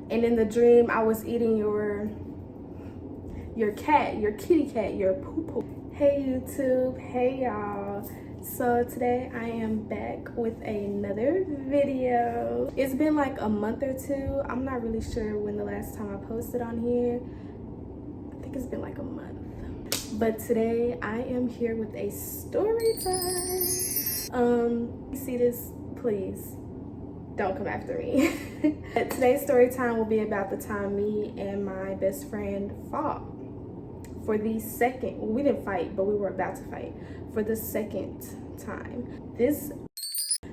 and in the dream I was eating your cat, your kitty cat, your poo-poo. Hey YouTube, hey y'all. So today I am back with another video. It's been like a month or two. I'm not really sure when the last time I posted on here. I think it's been like a month. But today I am here with a story time. You see this? Please don't come after me. Today's story time will be about the time me and my best friend fought for the second, well, we didn't fight, but we were about to fight for the second time. This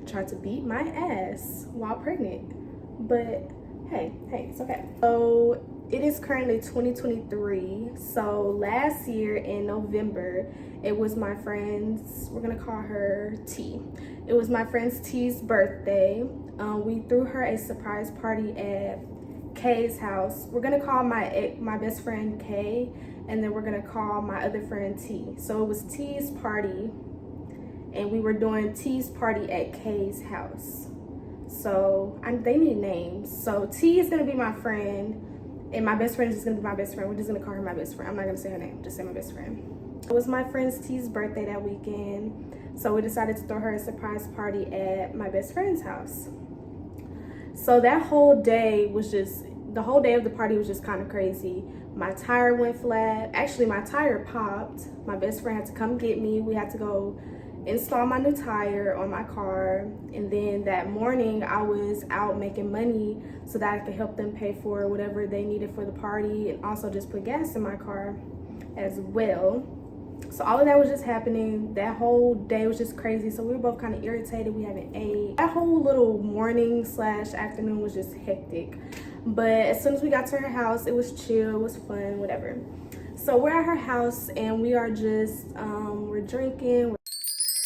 tried to beat my ass while pregnant, but hey, it's okay. So it is currently 2023. So last year in November, it was my friend's, we're gonna call her T. It was my friend's T's birthday. We threw her a surprise party at Kay's house. We're gonna call my best friend Kay, and then we're gonna call my other friend T. So it was T's party, and we were doing T's party at Kay's house. So they need names. So T is gonna be my friend, and my best friend is just gonna be my best friend. We're just gonna call her my best friend. I'm not gonna say her name, just say my best friend. It was my friend's T's birthday that weekend, so we decided to throw her a surprise party at my best friend's house. So that whole day was just, the whole day of the party was just kind of crazy. My tire went flat. Actually, my tire popped. My best friend had to come get me. We had to go install my new tire on my car. And then that morning, I was out making money so that I could help them pay for whatever they needed for the party, and also just put gas in my car as well. So all of that was just happening. That whole day was just crazy. So we were both kind of irritated. We haven't ate. That whole little morning / afternoon was just hectic. But as soon as we got to her house, it was chill, it was fun, whatever. So we're at her house and we are just, we're drinking,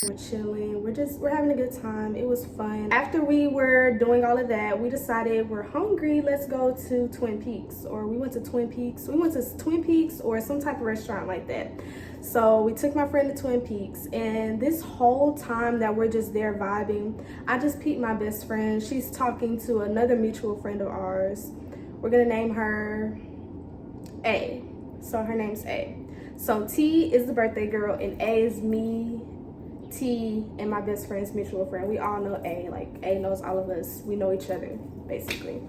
we're chilling, we're having a good time. It was fun. After we were doing all of that, we decided we're hungry, let's go to Twin Peaks. Or we went to Twin Peaks. We went to Twin Peaks or some type of restaurant like that. So we took my friend to Twin Peaks, and this whole time that we're just there vibing, I just peeped my best friend. She's talking to another mutual friend of ours. We're gonna name her A. So her name's A. So T is the birthday girl, and A is me, T, and my best friend's mutual friend. We all know A. Like, A knows all of us. We know each other, basically.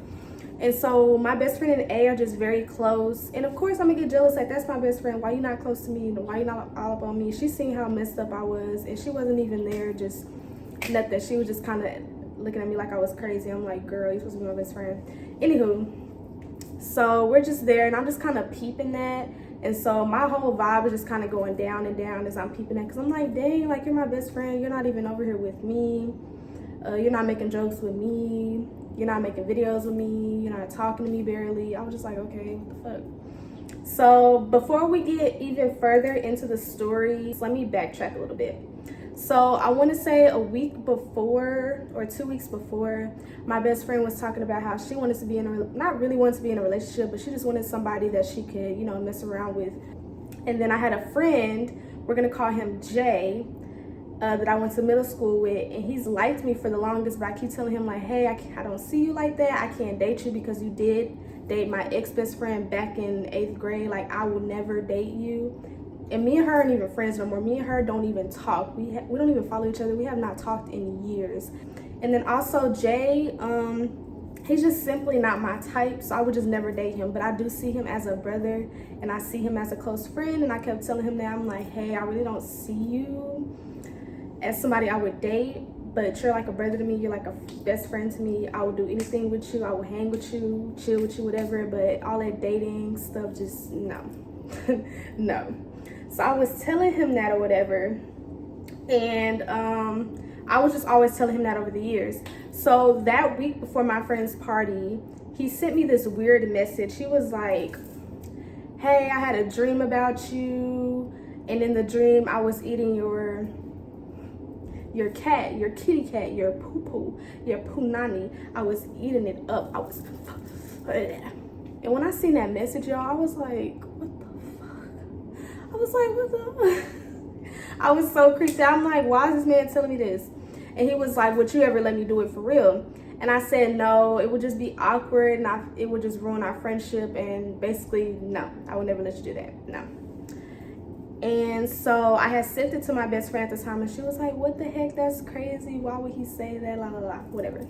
And so my best friend and A are just very close. And of course I'm gonna get jealous, like, that's my best friend. Why you not close to me? Why you not all up on me? She seen how messed up I was, and she wasn't even there, just nothing. She was just kind of looking at me like I was crazy. I'm like, girl, you're supposed to be my best friend. Anywho, so we're just there, and I'm just kind of peeping that. And so my whole vibe is just kind of going down and down as I'm peeping that, because I'm like, dang, like, you're my best friend. You're not even over here with me. You're not making jokes with me. You're not making videos with me. You're not talking to me barely. I was just like, okay, what the fuck? So before we get even further into the story, let me backtrack a little bit. So I want to say a week before or 2 weeks before, my best friend was talking about how she wanted to be in a, not really wanted to be in a relationship, but she just wanted somebody that she could, you know, mess around with. And then I had a friend, we're going to call him Jay, that I went to middle school with, and he's liked me for the longest, but I keep telling him, like, hey, I don't see you like that. I can't date you because you did date my ex-best friend back in 8th grade. Like, I will never date you. And me and her aren't even friends no more. Me and her don't even talk. We don't even follow each other. We have not talked in years. And then also Jay, he's just simply not my type, so I would just never date him. But I do see him as a brother, and I see him as a close friend, and I kept telling him that. I'm like, hey, I really don't see you as somebody I would date, but you're like a brother to me. You're like a best friend to me. I would do anything with you. I would hang with you, chill with you, whatever. But all that dating stuff, just no. No. So I was telling him that or whatever, and I was just always telling him that over the years. So that week before my friend's party, he sent me this weird message. He was like, hey, I had a dream about you, and in the dream I was eating your cat, your kitty cat, your poo-poo, your punani. I was eating it up. And when I seen that message, y'all, I was like, what the fuck? I was like, what the? I was so creeped out. I'm like, why is this man telling me this? And he was like, would you ever let me do it for real? And I said no, it would just be awkward and it would just ruin our friendship, and basically no, I would never let you do that, no. And so I had sent it to my best friend at the time, and she was like, what the heck, that's crazy, why would he say that, la la la, whatever.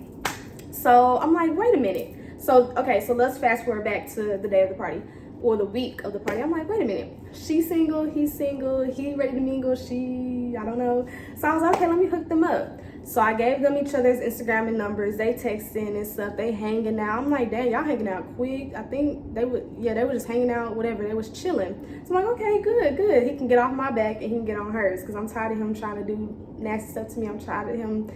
So I'm like, wait a minute. So okay, so let's fast forward back to the day of the party, or the week of the party. I'm like, wait a minute, she's single, he's single, he ready to mingle, I don't know. So I was like, okay, let me hook them up. So I gave them each other's Instagram and numbers. They texting and stuff. They hanging out. I'm like, dang, y'all hanging out quick. I think they were just hanging out, whatever. They was chilling. So I'm like, okay, good. He can get off my back and he can get on hers, because I'm tired of him trying to do nasty stuff to me. I'm tired of him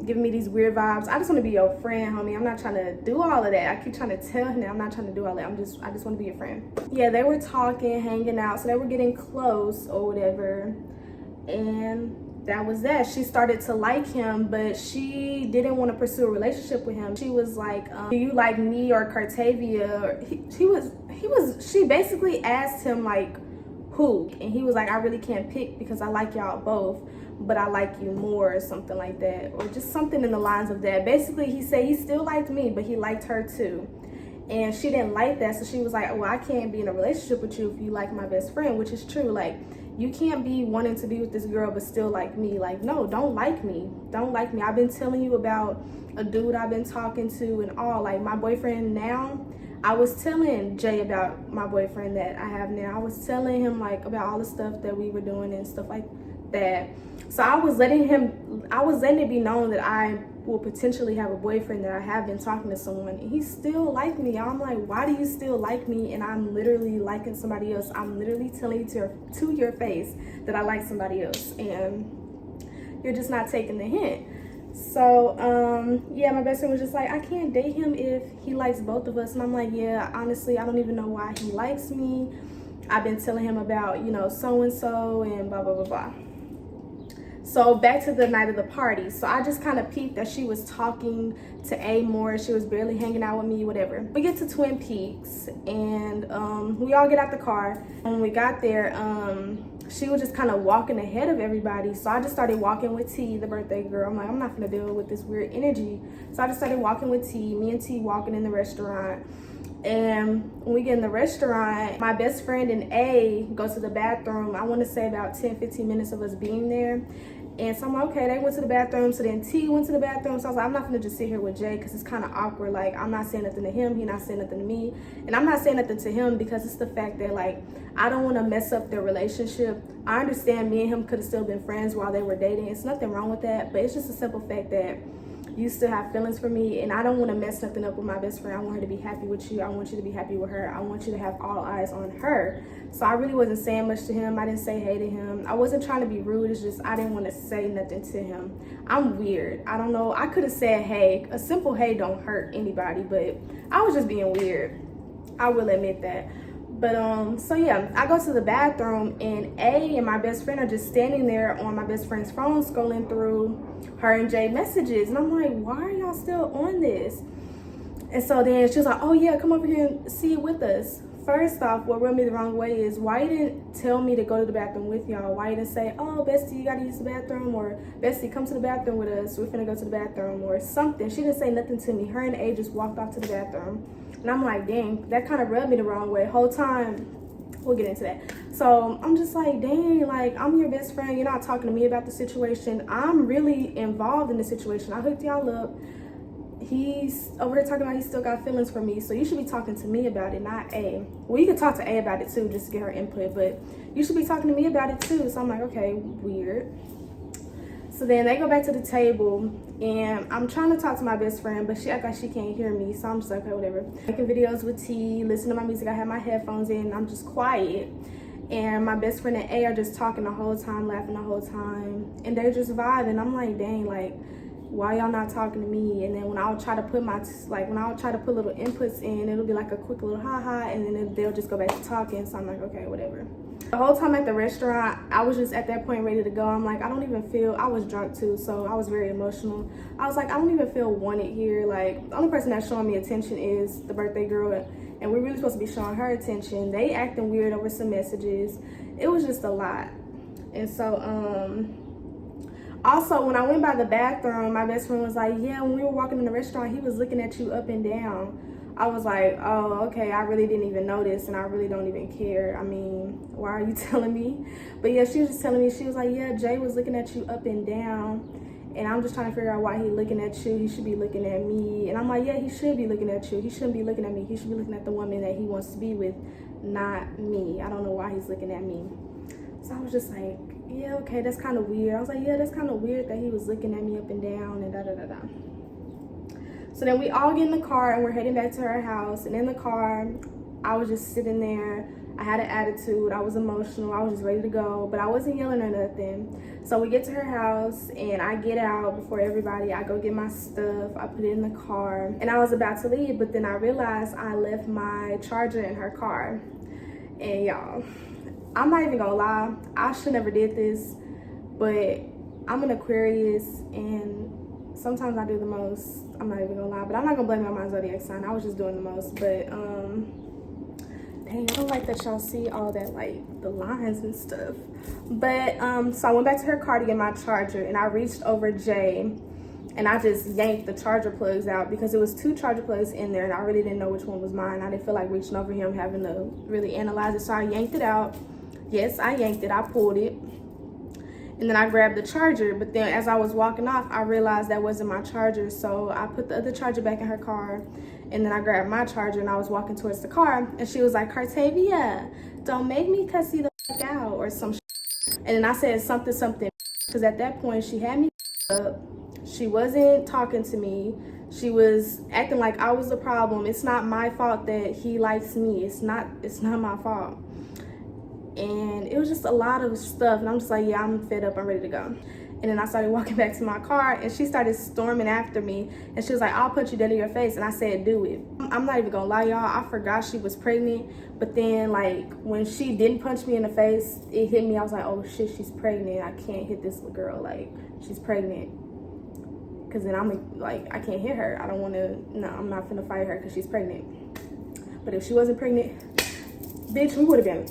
giving me these weird vibes. I just want to be your friend, homie. I'm not trying to do all of that. I keep trying to tell him that I'm not trying to do all that. I just want to be your friend. Yeah, they were talking, hanging out. So they were getting close or whatever. And that was that. She started to like him, but she didn't want to pursue a relationship with him. She was like, do you like me or Cartavia? She basically asked him like, who? And he was like, I really can't pick because I like y'all both, but I like you more, or something like that, or just something in the lines of that. Basically, he said he still liked me, but he liked her too. And she didn't like that, so she was like, well, I can't be in a relationship with you if you like my best friend, which is true. Like, you can't be wanting to be with this girl but still like me. Like, no, don't like me. Don't like me. I've been telling you about a dude I've been talking to and all. Like, my boyfriend now, I was telling Jay about my boyfriend that I have now. I was telling him like about all the stuff that we were doing and stuff like that. So I was letting it be known that I will potentially have a boyfriend, that I have been talking to someone, and he still liked me. I'm like, why do you still like me? And I'm literally liking somebody else. I'm literally telling you to your face that I like somebody else, and you're just not taking the hint. So yeah, my best friend was just like, I can't date him if he likes both of us. And I'm like, yeah, honestly, I don't even know why he likes me. I've been telling him about, so and so and blah blah blah blah. So back to the night of the party. So I just kind of peeped that she was talking to A more. She was barely hanging out with me, whatever. We get to Twin Peaks, and we all get out the car. And when we got there, she was just kind of walking ahead of everybody. So I just started walking with T, the birthday girl. I'm like, I'm not gonna deal with this weird energy. So I just started walking with T, me and T walking in the restaurant. And when we get in the restaurant, my best friend and A go to the bathroom. I want to say about 10-15 minutes of us being there. And so I'm like, okay, they went to the bathroom. So then T went to the bathroom. So I was like, I'm not gonna just sit here with Jay, because it's kind of awkward. Like, I'm not saying nothing to him, he's not saying nothing to me, and I'm not saying nothing to him because it's the fact that, like, I don't want to mess up their relationship. I understand me and him could have still been friends while they were dating. It's nothing wrong with that, but it's just a simple fact that you still have feelings for me, and I don't want to mess nothing up with my best friend. I want her to be happy with you. I want you to be happy with her. I want you to have all eyes on her. So I really wasn't saying much to him. I didn't say hey to him. I wasn't trying to be rude. It's just I didn't want to say nothing to him. I'm weird. I don't know. I could have said hey. A simple hey don't hurt anybody, but I was just being weird. I will admit that. But so yeah, I go to the bathroom, and A and my best friend are just standing there on my best friend's phone, scrolling through her and Jay messages. And I'm like, why are y'all still on this? And so then she was like, oh yeah, come over here and see it with us. First off, what rubbed me the wrong way is why you didn't tell me to go to the bathroom with y'all. Why you didn't say, oh, Bestie, you gotta use the bathroom, or Bestie, come to the bathroom with us, we're finna go to the bathroom, or something. She didn't say nothing to me. Her and A just walked off to the bathroom. And I'm like, dang, that kind of rubbed me the wrong way. Whole time, we'll get into that. So I'm just like, dang, like, I'm your best friend. You're not talking to me about the situation. I'm really involved in the situation. I hooked y'all up. He's over here talking about he still got feelings for me. So you should be talking to me about it, not A. Well, you can talk to A about it too, just to get her input. But you should be talking to me about it too. So I'm like, okay, weird. So then they go back to the table, and I'm trying to talk to my best friend, but she act like she can't hear me. So I'm just like, okay, whatever. Making videos with T, listening to my music. I have my headphones in, and I'm just quiet. And my best friend and A are just talking the whole time, laughing the whole time, and they're just vibing. I'm like, dang, like, why y'all not talking to me? And then when I'll try to put little inputs in, it'll be like a quick little ha-ha, and then they'll just go back to talking. So I'm like, okay, whatever. The whole time at the restaurant, I was just at that point ready to go. I'm like, I don't even feel, I was drunk too, so I was very emotional. I was like, I don't even feel wanted here. Like, the only person that's showing me attention is the birthday girl, and we're really supposed to be showing her attention. They acting weird over some messages. It was just a lot. And so, Also, when I went by the bathroom, my best friend was like, yeah, when we were walking in the restaurant, he was looking at you up and down. I was like, oh, okay, I really didn't even notice, and I really don't even care. I mean, why are you telling me? But yeah, she was just telling me, she was like, yeah, Jay was looking at you up and down, and I'm just trying to figure out why he looking at you. He should be looking at me. And I'm like, yeah, he should be looking at you. He shouldn't be looking at me. He should be looking at the woman that he wants to be with, not me. I don't know why he's looking at me. So I was just like, yeah, okay, that's kind of weird. I was like, yeah, that's kind of weird that he was looking at me up and down and da-da-da-da. So then we all get in the car and we're heading back to her house. And in the car, I was just sitting there. I had an attitude. I was emotional. I was just ready to go, but I wasn't yelling or nothing. So we get to her house and I get out before everybody. I go get my stuff. I put it in the car and I was about to leave, but then I realized I left my charger in her car. And y'all, I'm not even gonna lie, I should never did this, but I'm an Aquarius and sometimes I do the most. I'm not even gonna lie, but I'm not gonna blame it on my zodiac sign. I was just doing the most. But dang, I don't like that y'all see all that, like the lines and stuff. But so I went back to her car to get my charger and I reached over Jay and I just yanked the charger plugs out because it was 2 charger plugs in there and I really didn't know which one was mine. I didn't feel like reaching over him, having to really analyze it. So I yanked it out. Yes, I yanked it, I pulled it. And then I grabbed the charger, but then as I was walking off, I realized that wasn't my charger. So I put the other charger back in her car, and then I grabbed my charger and I was walking towards the car, and she was like, Cartavia, don't make me cuss you the fuck out or some shit. And then I said something, because at that point she had me up. She wasn't talking to me. She was acting like I was the problem. It's not my fault that he likes me. It's not my fault. And it was just a lot of stuff, and I'm just like, yeah, I'm fed up, I'm ready to go. And then I started walking back to my car and she started storming after me and she was like, I'll punch you dead in your face. And I said, do it. I'm not even gonna lie, y'all, I forgot she was pregnant, but then like when she didn't punch me in the face, it hit me. I was like, oh shit, she's pregnant. I can't hit this little girl, like she's pregnant. Cause then I'm like, I can't hit her. I don't wanna, no, I'm not finna fight her cause she's pregnant. But if she wasn't pregnant, bitch, we would've been,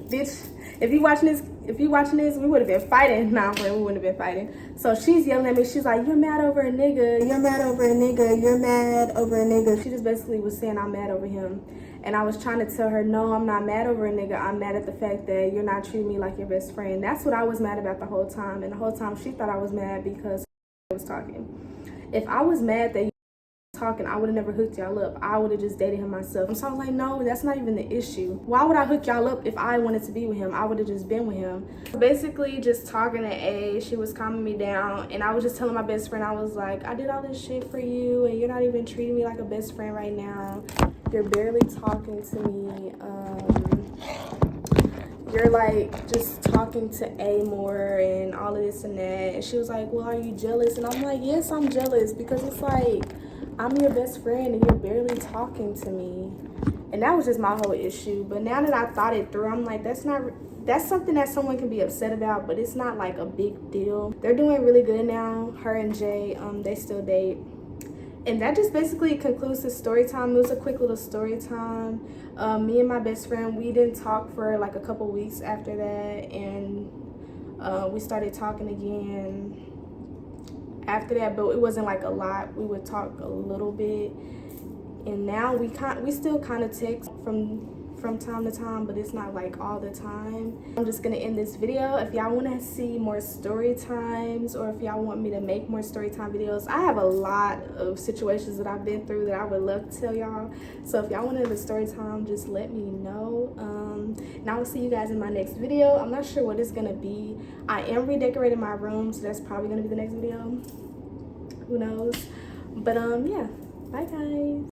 bitch, if you watching this, we would have been fighting. Nah, we wouldn't have been fighting. So she's yelling at me. She's like, you're mad over a nigga. You're mad over a nigga. You're mad over a nigga. She just basically was saying I'm mad over him. And I was trying to tell her, no, I'm not mad over a nigga. I'm mad at the fact that you're not treating me like your best friend. That's what I was mad about the whole time. And the whole time she thought I was mad because I was talking. If I was mad that talking, I would have never hooked y'all up. I would have just dated him myself. So I was like, no, that's not even the issue. Why would I hook y'all up if I wanted to be with him? I would have just been with him. Basically just talking to A, she was calming me down and I was just telling my best friend, I was like, I did all this shit for you and you're not even treating me like a best friend right now. You're barely talking to me. You're like just talking to A more and all of this and that. And she was like, well, are you jealous? And I'm like, yes, I'm jealous because it's like, I'm your best friend and you're barely talking to me. And that was just my whole issue. But now that I thought it through, I'm like, that's something that someone can be upset about, but it's not like a big deal. They're doing really good now, her and Jay, they still date. And that just basically concludes the story time. It was a quick little story time. Me and my best friend, we didn't talk for like a couple weeks after that, and we started talking again after that, but it wasn't like a lot. We would talk a little bit, and now we still kind of text from time to time, but it's not like all the time. I'm just gonna end this video. If y'all want to see more story times, or if y'all want me to make more story time videos, I have a lot of situations that I've been through that I would love to tell y'all. So if y'all wanted a story time, just let me know. And I will see you guys in my next video. I'm not sure what it's gonna be. I am redecorating my room, so that's probably gonna be the next video. Who knows? But yeah, bye guys.